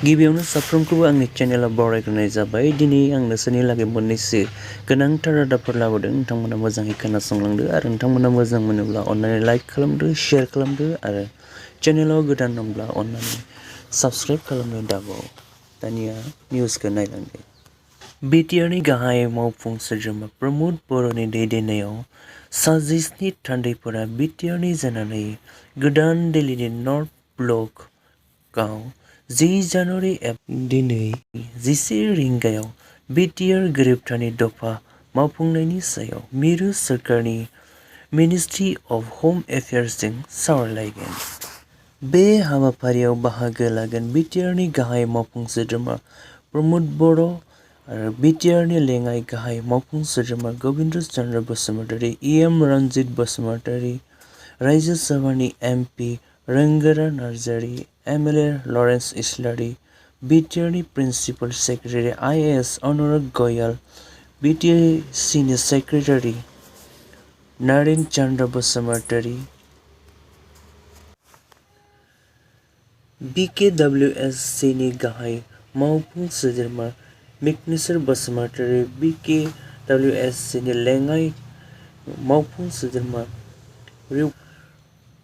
गिबियावनो साफ्रोमखौबो आंनि चेनेलाव बरायग्रोनाय जाबाय। दिनै आं नोंसोरनि लागै मोननैसो गोनांथार रादाबफोर लाबोदों। नोंथांमोना मोजाङै खोनासंलांदो आरो नोंथांमोना मोजां मोनोब्ला अन्नानै लाइक खालामदो, शेयार खालामदो आरो चेनेलाव गोदान दंब्ला अन्नानै साबस्क्राइब खालामनो दाबाव। दानिया निउसखौ नायलांदो। BTRनि गाहाय मावफुं सोद्रोमा प्रमोद बर'नि दैदेननायाव सा 17 थान्दैफोरा BTRनि जानानै गोदान दिल्लीनि नर्थ ब्लकआव 10 जानुवारि दिनै 11 रिंगायाव BTR गोरोबथानि दफा मावफुंनायनि सायाव मिरु सोरखारनि मिनिस्ट्रि अफ होम एफेयार्सजों सावरायलायगोन। बे हाबाफारियाव बाहागो लागोन BTRनि गाहाय मावफुं सोद्रोमा प्रमोद बर' आरो BTRनि लेङाइ गाहाय मावफुं सोद्रोमा गबिन्द चन्द्र बसुमतारी, EM रन्जित बसुमतारी, रायजो सभानि MP रोंगोरा नार्जारी, MLA लरेन्स इस्लारि, BTRनि प्रिन्सिपाल सेक्रेटारि IAS अनुराग गयाल, BTCनि सेक्रेटारि नारेन चन्द्र बसुमतारी, BKWSCनि गाहाय मावफुं सोद्रोमा मिगनेश्वर बसुमतारी, BKWSCनि लेङाइ मावफुं सोद्रोमा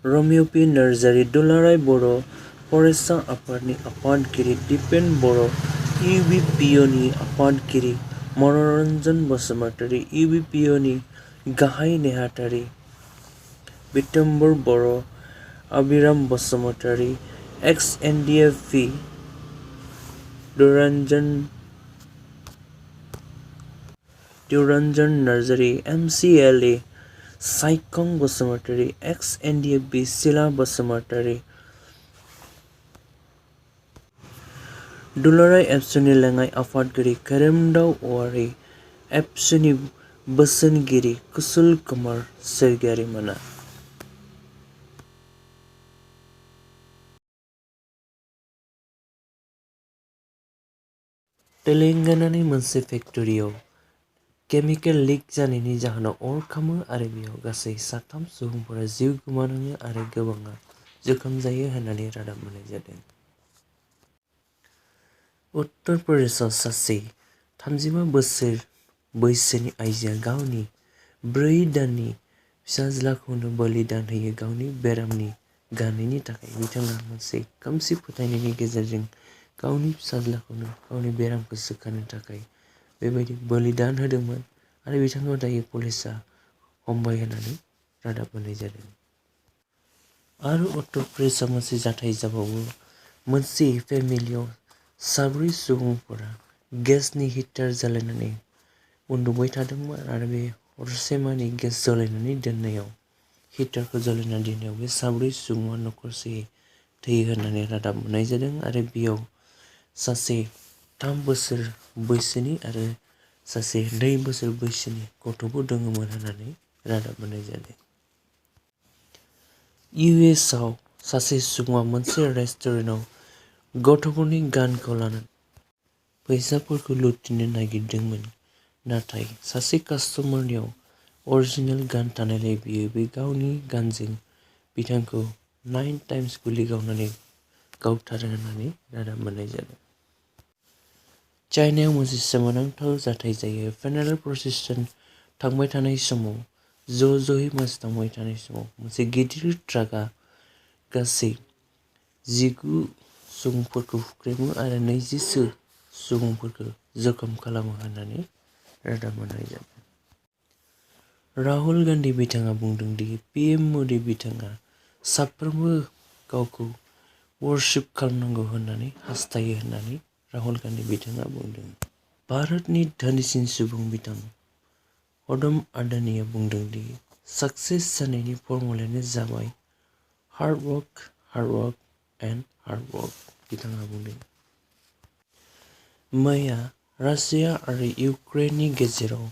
रमिय पि नार्जारी, दुलाराय बर' फरायसा आफादनि आफादगिरि दिपेन बर', UBPOनि आफादगिरि मनरन्जन बसुमतारी, UBPOनि गाहाय नेहाथारि बितम्बर बर', आबिराम Basumatary, XNDF दिउरन्जन Narzary, MCLA साइखं Basumatary, XNDF सिला बसुमतारी, दुलाराय एबसुनि लेङाइ आफादगिरि खोरोमदाव औवारी, एबसुनि बोसोनगिरि कुशल कुमार सोरगियारिमोना। तेलेंगानानि मोनसे फेक्टरियाव केमिकेल लिक जानायनि जाहोनाव अर खामो आरो बेयाव गासै 3 सुबुंफोरा जिउ गोमानाङो आरो गोबांआ जोखोम जायो होननानै रादाब मोन्नाय जादों। उत्तर प्रदेशआव सासे 35 बोसोर बैसोनि आइजोआ गावनि 4 दाननि फिसाज्लाखौनो बलिदान होयो गावनि बेरामनि गानायनि थाखाय। बिथाङा मोनसे खोमसि फोथायनायनि गेजेरजों गावनि फिसाज्लाखौनो गावनि बेरामखौ सोखानो थाखाय बेबायदि बलिदान होदोंमोन आरो बिथांखौ दायो पुलिसआ हमबाय होननानै रादाब मोन्नाय जादों। आरो उत्तर प्रदेशआव मोनसे जाथाय जाबावो। मोनसे फेमिलियाव 4 सुबुंफोरा गेसनि हिटार जलायनानै उन्दुबाय थादोंमोन आरो बे हरसेमानि गेस जलायनानै दोननायाव हिटारखौ जलायनानै दोननायाव बे 4 सुबुङा नखरसेयै थैयो होननानै रादाब मोन्नाय जादों आरो बेयाव सासे 3 बोसोर बैसोनि आरो सासे 2 बोसोर बैसोनि गथ'बो दङमोन होननानै रादाब मोन्नाय जादों। USआव सासे सुबुङा मोनसे रेस्टुरेन्टआव गथ'फोरनि गानखौ लानानै फैसाफोरखौ लुथिनो नागिरदोंमोन, नाथाय सासे कास्टमारनियाव अरिजिनेल गान थानायलाय बियो बे गावनि गानजों बिथांखौ 9 टाइम्स गुलि गावनानै गावथारो होननानै रादाब मोन्नाय जादों। चाइनायाव मोनसे सोमोनांथाव जाथाय जायो। फेनेरेल प्रसेसन थांबाय थानाय समाव ज'ज'यै मोसाबाय थानाय समाव मोनसे गिदिर ट्राकआ गासै 19 सुबुंफोरखौ हुख्रेमो आरो 20सो सुबुंफोरखौ जखम खालामो होननानै रादाब मोन्नाय जादों। राहुल गान्धी बिथाङा बुंदों दि PM मोदी बिथाङा साफ्रोमबो गावखौ वर्शिप खालामनांगौ होननानै हास्थायो होननानै राहुल गान्धी बिथाङा बुंदों। भारतनि धोनिसिन सुबुं बिथां अदम आडानिया बुंदों दि साक्सेस जानायनि फर्मुलायानो जाबाय hard work and hard work. बिथाङा बुंदों। मैया रासिया आरो इउक्रेननि गेजेराव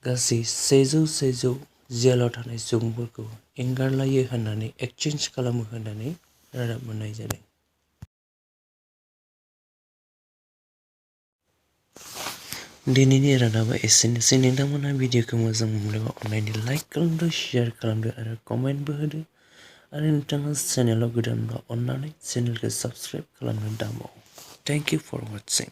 गासै 100 जेलाव थानाय सुबुंफोरखौ एंगारलायो होननानै एक्सचेन्ज खालामो होननानै रादाब मोन्नाय जादों। दिनैनि रादाबा एसेनोसै। नोंथांमोनहा भिडिअखौ मोजां मोनोब्ला अन्नानै लाइक खालामदो, शेयार खालामदो आरो कमेन्टबो होदो आरो नोंथाङा चेनेलाव गोदानबा अन्नानै चेनेलखौ साबस्क्राइब खालामनो दाबाव। Thank you for वाचिं।